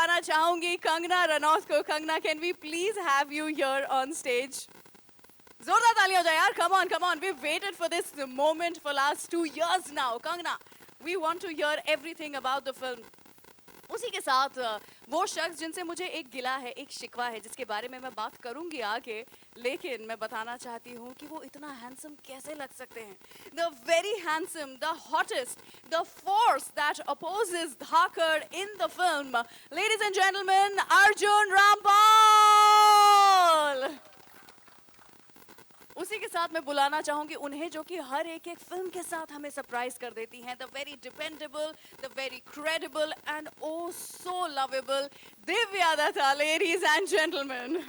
बुलाना चाहूंगी कंगना रनौत को. Kangana, can we please have you here on stage? जोरदार तालियां हो जाए यार. Come on, come on. We've waited for this moment for last 2 years now. Kangana, we want to hear everything about the film. उसी के साथ वो शख्स जिनसे मुझे एक गिला है, एक शिकवा है, जिसके बारे में मैं बात करूंगी आगे, लेकिन मैं बताना चाहती हूँ कि वो इतना हैंडसम कैसे लग सकते हैं. The very handsome, the hottest, the force that opposes Dhaakad in the film. Ladies and gentlemen, Arjun Rampal. उसी के साथ मैं बुलाना चाहूंगी उन्हें जो कि हर एक फिल्म के साथ हमें सरप्राइज कर देती हैं. The very dependable, the very credible and oh so lovable Divya Datta, ladies and gentlemen.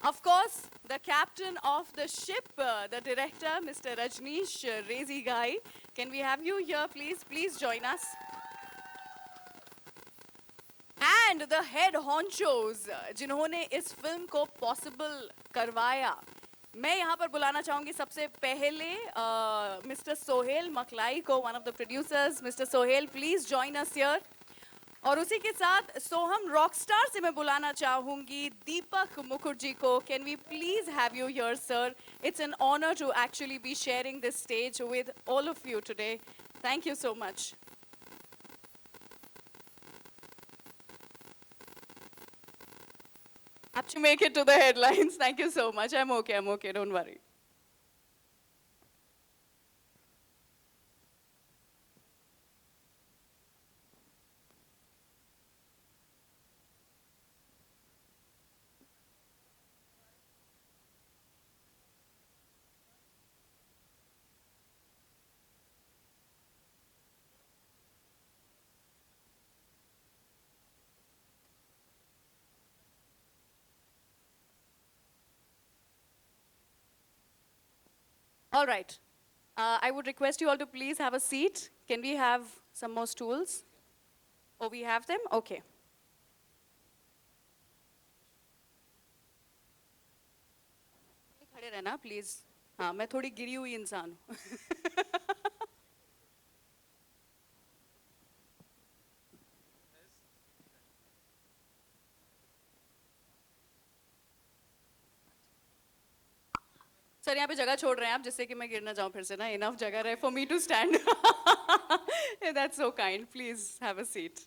Of course, the captain of the ship, the director, Mr. Rajneesh Rezi Gai. Can we have you here, please? Please join us. And the head honchos, जिन्होंने इस film को possible करवाया. मैं यहाँ पर बुलाना चाहूँगी सबसे पहले मिस्टर सोहेल मकलाई को, one of the producers. Mr. Sohail, please join us here. और उसी के साथ सोहम रॉकस्टार से मैं बुलाना चाहूँगी दीपक मुकुट जी को. Can we please have you here, sir? It's an honor to actually be sharing this stage with all of you today. Thank you so much. Have to make it to the headlines. Thank you so much. I'm okay, don't worry. All right. I would request you all to please have a seat. Can we have some more stools? Oh, we have them? Okay. खड़े रहना please. हाँ, मैं थोड़ी गिरी हुई इंसान हूँ. Sir यहाँ पे जगह छोड़ रहे हैं आप जिससे कि मैं गिर ना जाऊं फिर से ना. इनफ जगह रहे for me to stand. That's so kind. Please have a seat.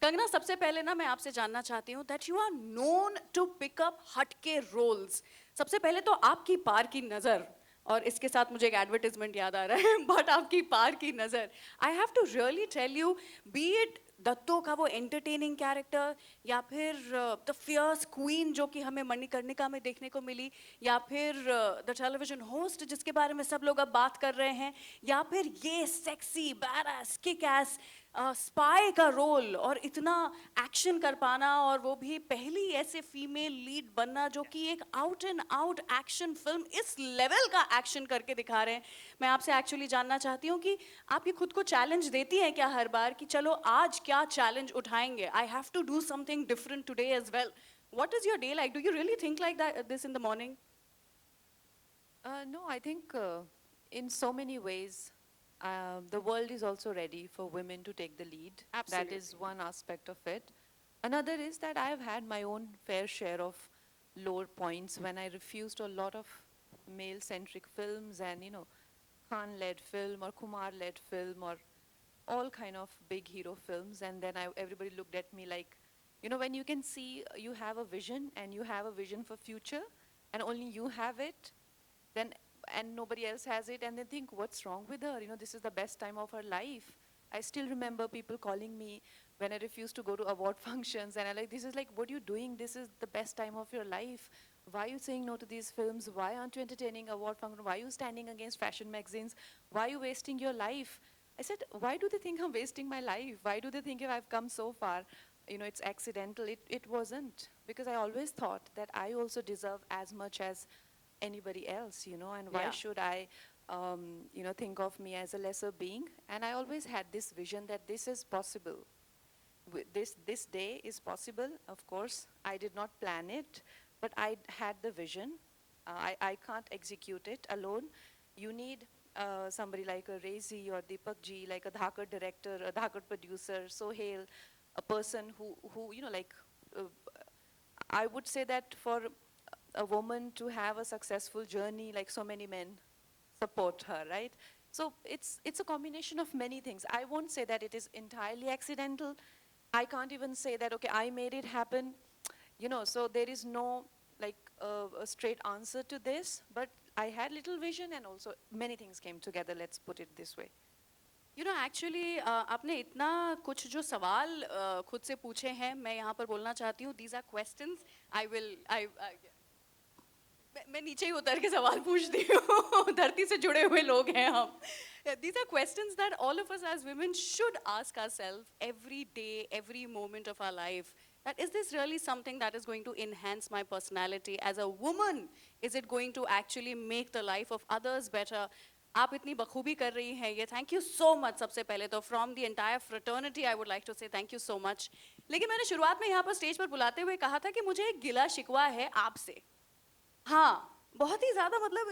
Kangana, सबसे पहले ना मैं आपसे जानना चाहती हूँ that you are known to pick up हटके रोल्स. सबसे पहले तो आपकी पार की नजर, और इसके साथ मुझे एक एडवर्टाइजमेंट याद आ रहा है, बट आपकी पार की नजर. I have to really tell you, be it Datto का वो एंटरटेनिंग कैरेक्टर, या फिर द फियर्स क्वीन जो कि हमें मणिकर्णिका में देखने को मिली, या फिर द टेलीविजन होस्ट जिसके बारे में सब लोग अब बात कर रहे हैं, या फिर ये sexy badass kick S spy का रोल, और इतना एक्शन कर पाना, और वो भी पहली ऐसे फीमेल लीड बनना जो कि एक out and out action film इस लेवल का एक्शन करके दिखा रहे हैं. मैं आपसे एक्चुअली जानना चाहती हूँ कि आप ये खुद को चैलेंज देती हैं क्या हर बार कि चलो आज क्या चैलेंज उठाएंगे, I have to do something different today as well. What is your day like? Do you really think like that this in the morning? No, I think in so many ways the world is also ready for women to take the lead. Absolutely. That is one aspect of it. Another is that I have had my own fair share of lower points when I refused a lot of male-centric films and, you know, Khan-led film or Kumar-led film or all kind of big hero films. And then everybody looked at me like, you know, when you can see you have a vision and you have a vision for future and only you have it, then and nobody else has it, and they think, what's wrong with her? You know, this is the best time of her life. I still remember people calling me when I refused to go to award functions, and I'm like, this is like, what are you doing? This is the best time of your life. Why are you saying no to these films? Why aren't you entertaining award function? Why are you standing against fashion magazines? Why are you wasting your life? I said, why do they think I'm wasting my life? Why do they think if I've come so far, you know, it's accidental? It wasn't, because I always thought that I also deserve as much as anybody else, you know, and why Yeah. should I, you know, think of me as a lesser being? And I always had this vision that this is possible. This day is possible. Of course, I did not plan it, but I had the vision. I can't execute it alone. You need somebody like a Rezi or Deepak ji, like a Dhaakad director, a Dhaakad producer, Sohail, a person who like, uh, I would say that for a woman to have a successful journey, like so many men support her, right? So it's a combination of many things. I won't say that it is entirely accidental. I can't even say that, okay, I made it happen. So there is no like a straight answer to this, but I had little vision and also many things came together, let's put it this way. Actually, आपने इतना कुछ जो सवाल खुद से पूछे हैं, मैं यहाँ पर बोलना चाहती हूँ. These are questions. मैं नीचे ही उतर के सवाल पूछती हूँ. धरती से जुड़े हुए लोग हैं हम. These are questions that all of us as women should ask ourselves every day, every moment of our life. That is this really something that is going to enhance my personality as a woman? Is it going to actually make the life of others better? आप इतनी बखूबी कर रही हैं ये. Thank you so much. सबसे पहले तो from the entire fraternity I would like to say thank you so much. लेकिन मैंने शुरुआत में यहाँ पर स्टेज पर बुलाते हुए कहा था कि मुझे एक गिला शिकवा है आपसे. हाँ, बहुत ही ज़्यादा मतलब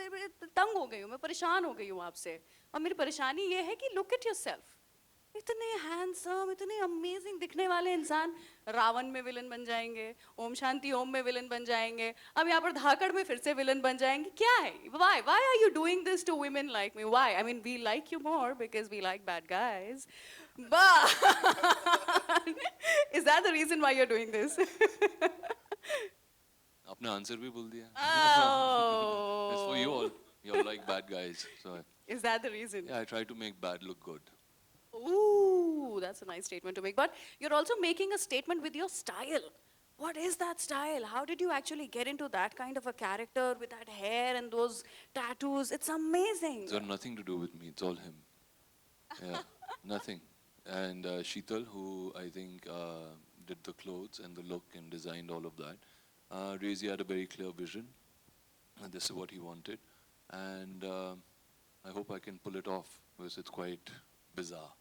तंग हो गई हूँ मैं, परेशान हो गई हूँ आपसे. और मेरी परेशानी ये है कि look at yourself. इतने हैंडसम, इतने अमेजिंग दिखने वाले इंसान रावण में विलन बन जाएंगे, ओम शांति ओम में विलन बन जाएंगे, अब यहाँ पर धाकड़ में फिर से विलन बन जाएंगे. क्या है? Why are you doing this to women like me? Why? I mean, we like you more because we like bad guys. But is that the reason why you're doing this? आपने answer भी बोल दिया. Oh. It's for you all. You all like bad guys. So Is that the reason? yeah, I try to make bad look good. Ooh, that's a nice statement to make. But you're also making a statement with your style. What is that style? How did you actually get into that kind of a character with that hair and those tattoos? It's amazing. It's got nothing to do with me. It's all him. Yeah, nothing. And Sheetal, who I think did the clothes and the look and designed all of that. Rezi had a very clear vision, and this is what he wanted. And I hope I can pull it off because it's quite bizarre,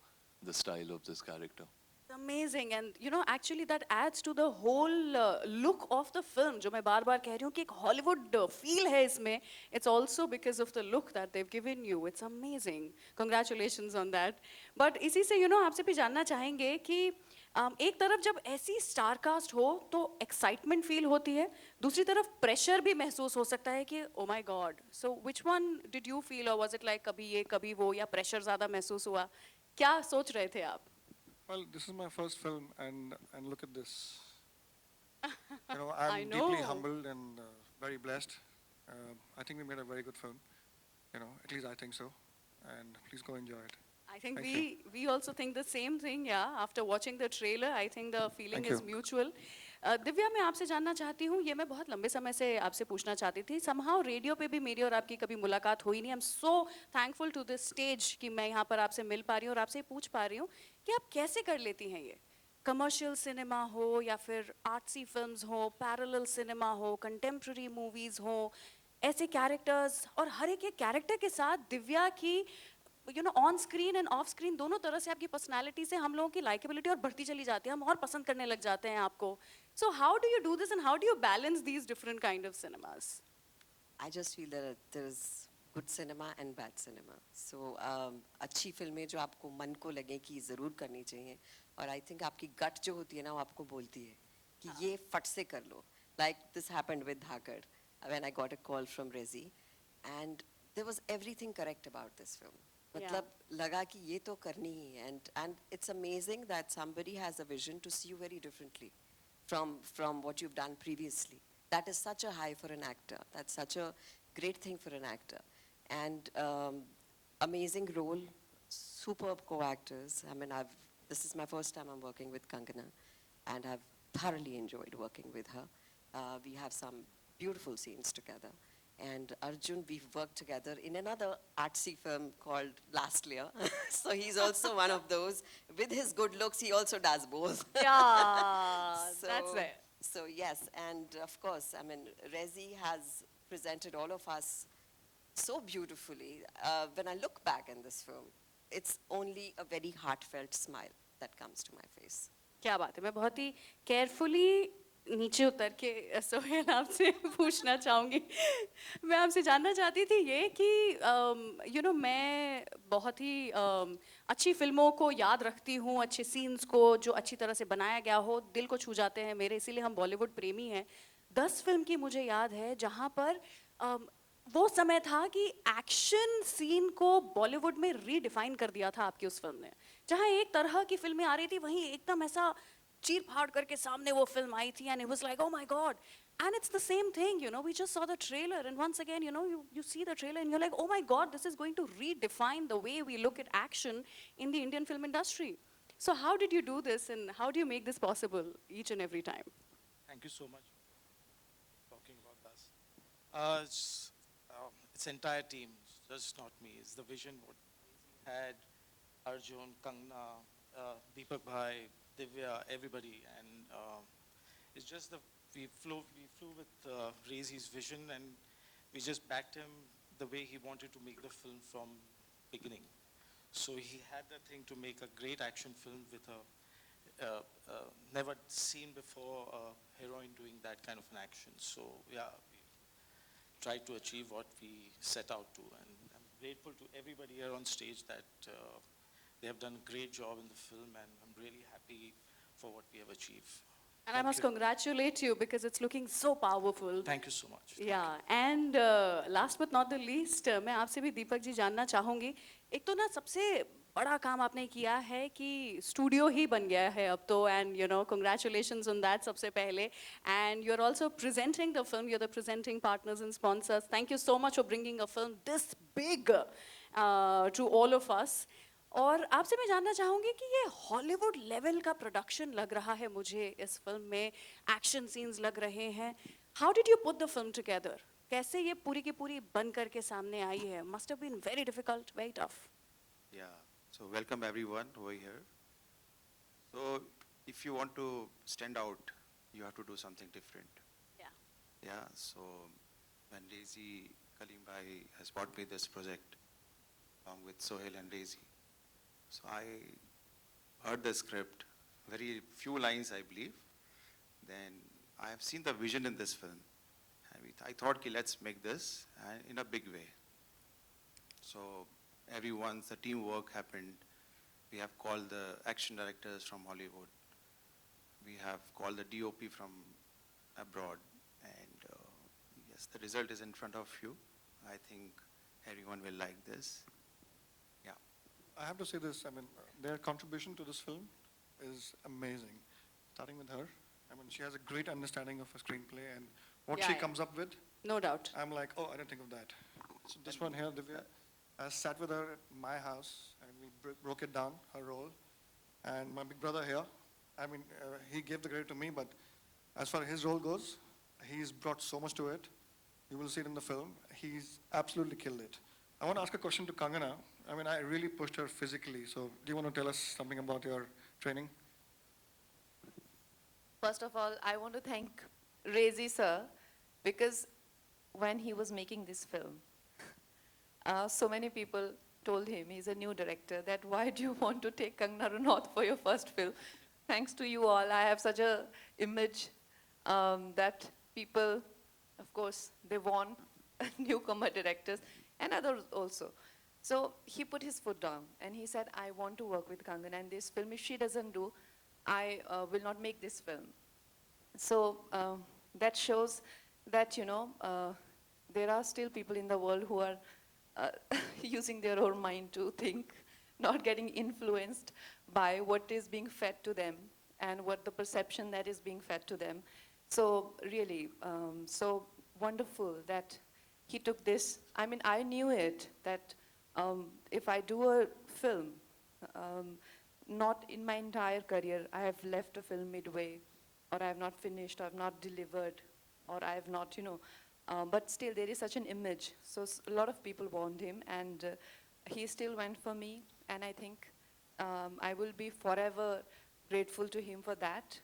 the style of this character. It's amazing, and actually that adds to the whole look of the film. जो मैं बार-बार कह रही हूँ कि एक Hollywood feel है इसमें. It's also because of the look that they've given you. It's amazing. Congratulations on that. But इसी से आपसे भी जानना चाहेंगे कि एक तरफ जब ऐसी स्टार कास्ट हो तो एक्साइटमेंट फील होती है, दूसरी तरफ प्रेशर भी महसूस हो सकता है कि oh my God. So which one did you feel, और वाज इट लाइक कभी ये कभी वो, या प्रेशर ज़्यादा महसूस हुआ? क्या सोच रहे थे आप? Well, this is my first film, and look at this. I I'm know. deeply humbled and very blessed. I think we made a very good film. At least I think so. And please go enjoy it. I think Thank we also think the same thing. Yeah, after watching the trailer, I think the feeling Thank is you. mutual. Divya, मैं आपसे जानना चाहती हूँ, ये मैं बहुत लंबे समय से आपसे पूछना चाहती थी. Somehow रेडियो पे भी मेरी और आपकी कभी मुलाकात हुई नहीं. I'm so thankful to this stage कि मैं यहाँ पर आपसे मिल पा रही हूँ और आपसे पूछ पा रही हूँ कि आप कैसे कर लेती हैं ये. कमर्शियल सिनेमा हो या फिर आर्ट्सी फिल्म्स हो, पैरेलल सिनेमा हो, कंटेम्प्रेरी मूवीज हो, ऐसे कैरेक्टर्स, और हर एक कैरेक्टर के साथ दिव्या की on screen end of screen दोनों तरह से आपकी पर्सनालिटी से हम लोगों की लाइकेबिलिटी और बढ़ती चली जाती है, हम और पसंद करने लग जाते हैं आपको. So how do you do this and how do you balance these different kind of cinemas? I just feel that there's good cinema and bad cinema. So अच्छी फिल्में जो आपको मन को लगे कि ज़रूर करनी चाहिए, और I think आपकी गट जो होती है ना वो आपको बोलती है कि ये फट से कर लो. Like this happened with Dhaakad when I got a call from Rezi, and there was everything correct about this film. मतलब लगा कि ये तो करनी ही है, and it's amazing that somebody has a vision to see you very differently from what you've done previously. That is such a high for an actor. That's such a great thing for an actor. And amazing role, superb co-actors. I mean, this is my first time I'm working with Kangana, and I've thoroughly enjoyed working with her. We have some beautiful scenes together. And Arjun, we've worked together in another artsy film called Last Layer. So he's also one of those. With his good looks, he also does both. Yeah, that's it. So yes, and of course, I mean, Rezi has presented all of us so beautifully. When I look back in this film, it's only a very heartfelt smile that comes to my face. क्या बात है. मैं बहुत ही carefully नीचे उतर के सोहेल आपसे पूछना चाहूँगी। मैं आपसे जानना चाहती थी ये कि मैं बहुत ही अच्छी फिल्मों को याद रखती हूँ, अच्छे सीन्स को जो अच्छी तरह से बनाया गया हो, दिल को छू जाते हैं मेरे, इसीलिए हम बॉलीवुड प्रेमी हैं। 10 फिल्म की मुझे याद है जहाँ पर वो समय था कि एक्शन सीन को बॉलीवुड में रीडिफाइन कर दिया था आपकी उस फिल्म ने। जहाँ एक तरह की फिल्में आ रही थी, वहीं एकदम ऐसा चीर फाड़ करके सामने वो फिल्म आई थी, and it was like, oh my God. And it's the same thing, we just saw the trailer, and once again, you see the trailer and you're like, oh my god, this is going to redefine the way we look at action in the Indian film industry. So how did you do this, and how do you make this possible each and every time? Thank you so much for talking about this. It's entire team, just not me. It's the vision what had Arjun, Kangana, Deepak bhai, Divya, everybody, and it's just we flew with Rezi's vision, and we just backed him the way he wanted to make the film from beginning. So he had the thing to make a great action film with a never seen before heroine doing that kind of an action. So yeah, we tried to achieve what we set out to, and I'm grateful to everybody here on stage that they have done a great job in the film, and I'm really happy for what we have achieved. And I Thank must you. congratulate you because it's looking so powerful. Thank you so much. Thank Yeah, and last but not the least, मैं आपसे भी दीपक जी जानना चाहूँगी, एक तो ना सबसे बड़ा काम आपने किया है कि स्टूडियो ही बन गया है अब तो, and congratulations on that सबसे पहले, and you're also presenting the film, you're the presenting partners and sponsors. Thank you so much for bringing a film this big to all of us. और आपसे मैं जानना चाहूँगी कि ये हॉलीवुड लेवल का प्रोडक्शन लग रहा है मुझे इस फिल्म में, एक्शन सीन्स लग रहे हैं. How did you put the film together? कैसे ये पूरी की पूरी बन करके सामने आई है? Must have been very difficult, very tough. Yeah, so welcome everyone over here. So if you want to stand out, you have to do something different. Yeah. Yeah, so when Rezi Kalim Bhai has brought me this project along with Sohail and Rezi, so I heard the script, very few lines I believe. Then I have seen the vision in this film. I thought, let's make this in a big way. So everyone's, the teamwork happened. We have called the action directors from Hollywood. We have called the DOP from abroad. And yes, the result is in front of you. I think everyone will like this. Yeah. I have to say this, their contribution to this film is amazing. Starting with her, she has a great understanding of a screenplay, and what she Yeah. comes up with, No doubt. I'm like, oh, I didn't think of that. So this one here, Divya, I sat with her at my house, and we broke it down, her role. And my big brother here, he gave the credit to me, but as far as his role goes, he's brought so much to it. You will see it in the film. He's absolutely killed it. I want to ask a question to Kangana. I really pushed her physically, so do you want to tell us something about your training? First of all, I want to thank Rezi sir, because when he was making this film, so many people told him, he's a new director, that why do you want to take Kangana Ranaut for your first film? Thanks to you all, I have such a image that people, of course, they want newcomer directors and others also. So he put his foot down and he said, I want to work with Kangana, and this film, if she doesn't do, I will not make this film. So that shows that, there are still people in the world who are using their own mind to think, not getting influenced by what is being fed to them and what the perception that is being fed to them. So really, so wonderful that he took this. I knew it, that if I do a film, not in my entire career, I have left a film midway, or I have not finished, or I have not delivered, or I have not, but still there is such an image. So a lot of people want him, and he still went for me, and I think I will be forever grateful to him for that,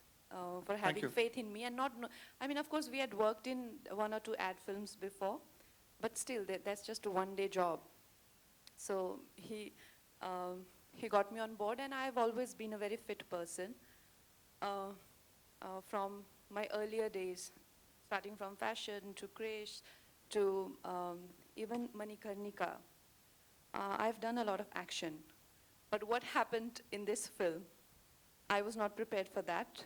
for having you. faith in me. And of course, we had worked in 1 or 2 ad films before, but still, that's just a one-day job. So he got me on board, and I've always been a very fit person. From my earlier days, starting from fashion to Krish to even Manikarnika. I've done a lot of action. But what happened in this film, I was not prepared for that.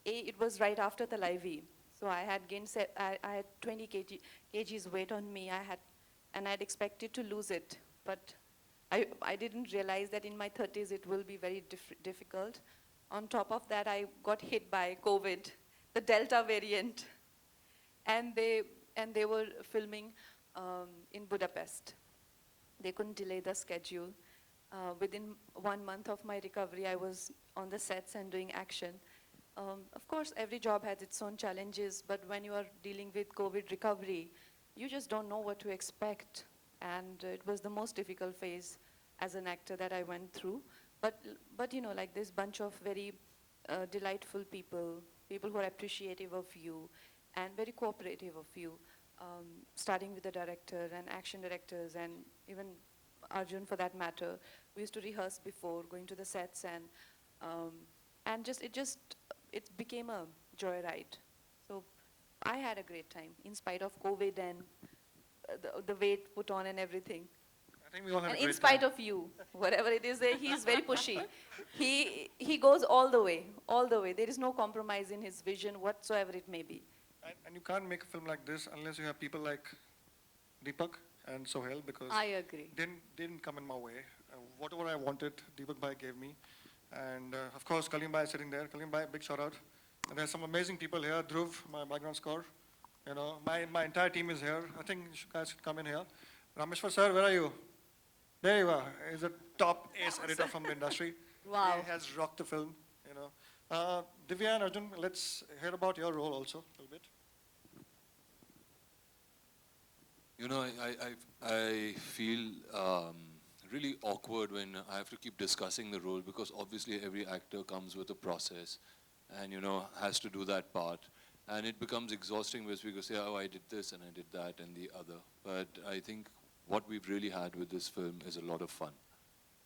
It was right after the Livy. So I had gained, I had 20 kgs weight on me. And I had expected to lose it. But I didn't realize that in my 30s it will be very difficult. On top of that, I got hit by COVID, the Delta variant. And they were filming in Budapest. They couldn't delay the schedule. Within 1 month of my recovery, I was on the sets and doing action. Of course, every job has its own challenges, but when you are dealing with COVID recovery, you just don't know what to expect. And it was the most difficult phase as an actor that I went through. But you know, like this bunch of very delightful people who are appreciative of you and very cooperative of you, starting with the director and action directors and even Arjun for that matter. We used to rehearse before going to the sets and it became a joyride. So I had a great time in spite of COVID and the weight put on and everything. I think we all had And a great in spite time. of you, whatever it is, he's very pushy. He goes all the way, all the way. There is no compromise in his vision whatsoever it may be. And you can't make a film like this unless you have people like Deepak and Sohail, because I agree. they didn't come in my way. Whatever I wanted, Deepak Bhai gave me. And of course, Kalim Bhai is sitting there. Kalim Bhai, big shout out. And there's some amazing people here. Dhruv, my background score. You know, my entire team is here. I think you guys should come in here. Rameshwar sir, where are you? There you are. He's a top ace editor from the industry. Wow. He has rocked the film, you know. Divya and Arjun, let's hear about your role also a little bit. You know, I feel really awkward when I have to keep discussing the role, because obviously every actor comes with a process and, you know, has to do that part. And it becomes exhausting because we go say, oh, I did this and I did that and the other. But I think what we've really had with this film is a lot of fun.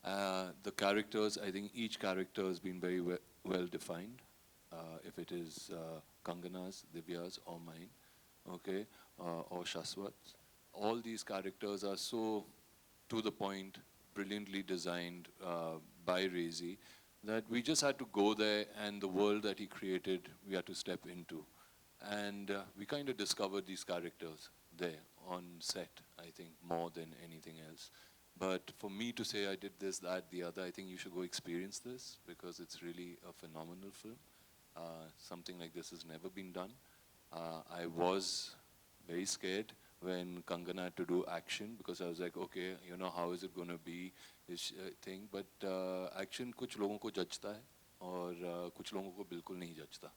The characters, I think each character has been very well defined. If it is Kangana's, Divya's, or mine, okay, or Shaswat's. All these characters are so to the point, brilliantly designed by Rezi, that we just had to go there, and the world that he created, we had to step into. And we kind of discovered these characters there on set, I think, more than anything else. But for me to say I did this, that, the other, I think you should go experience this, because it's really a phenomenal film. Something like this has never been done. I was very scared when Kangana had to do action, because I was like, okay, you know, how is it going to be this thing? But action कुछ लोगों को जचता है और कुछ लोगों को बिल्कुल नहीं जचता.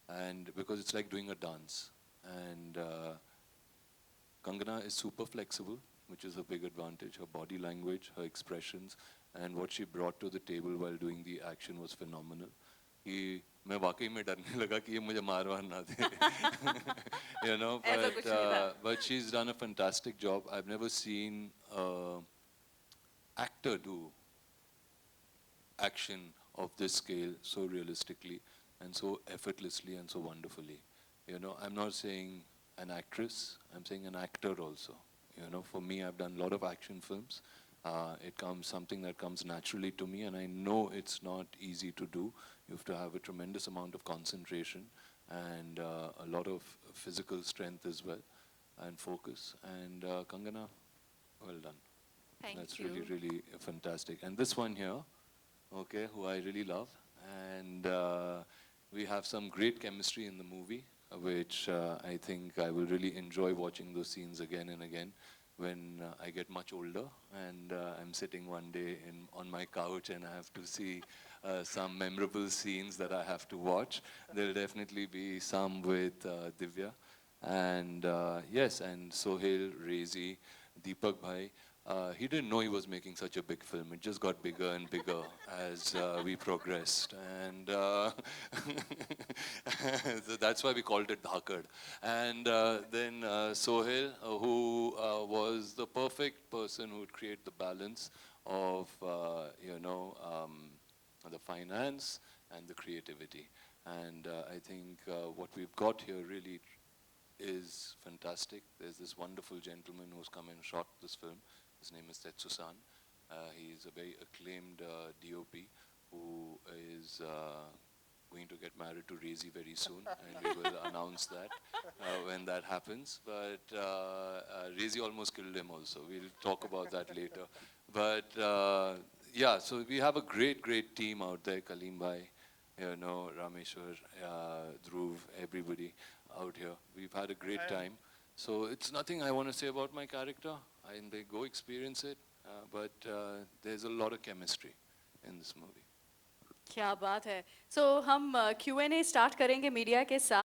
And because it's like doing a dance. And Kangana is super flexible, which is a big advantage. Her body language, her expressions, and what she brought to the table while doing the action was phenomenal. कि मैं वाकई में डरने लगा कि ये मुझे मार वार ना दे. You know, but she's done a fantastic job. I've never seen an actor do action of this scale so realistically and so effortlessly and so wonderfully. You know, I'm not saying an actress, I'm saying an actor also. You know, for me, I've done a lot of action films. It comes something that comes naturally to me, and I know it's not easy to do. You have to have a tremendous amount of concentration and a lot of physical strength as well, and focus. And Kangana, well done. Thank That's you. really, really fantastic. And this one here, okay, who I really love, and we have some great chemistry in the movie, which I think I will really enjoy watching those scenes again and again when I get much older and I'm sitting one day on my couch and I have to see some memorable scenes that I have to watch. There'll definitely be some with Divya. And yes, and Sohail, Rezi, Deepak Bhai. He didn't know he was making such a big film. It just got bigger and bigger as we progressed. And so that's why we called it Dhaakad. And then Sohail, who was the perfect person who would create the balance of, you know, the finance and the creativity. And I think what we've got here really is fantastic. There's this wonderful gentleman who's come and shot this film. His name is Tetsu-san. He's a very acclaimed DOP who is going to get married to Rezi very soon, and we will announce that when that happens. But Rezi almost killed him also. We'll talk about that later. But yeah, so we have a great, great team out there. Kaleem bhai, you know, Rameshwar, Dhruv, everybody out here. We've had a great time. So it's nothing I want to say about my character. They go experience it. But there's a lot of chemistry in this movie. क्या बात है. So हम Q&A start करेंगे media के साथ.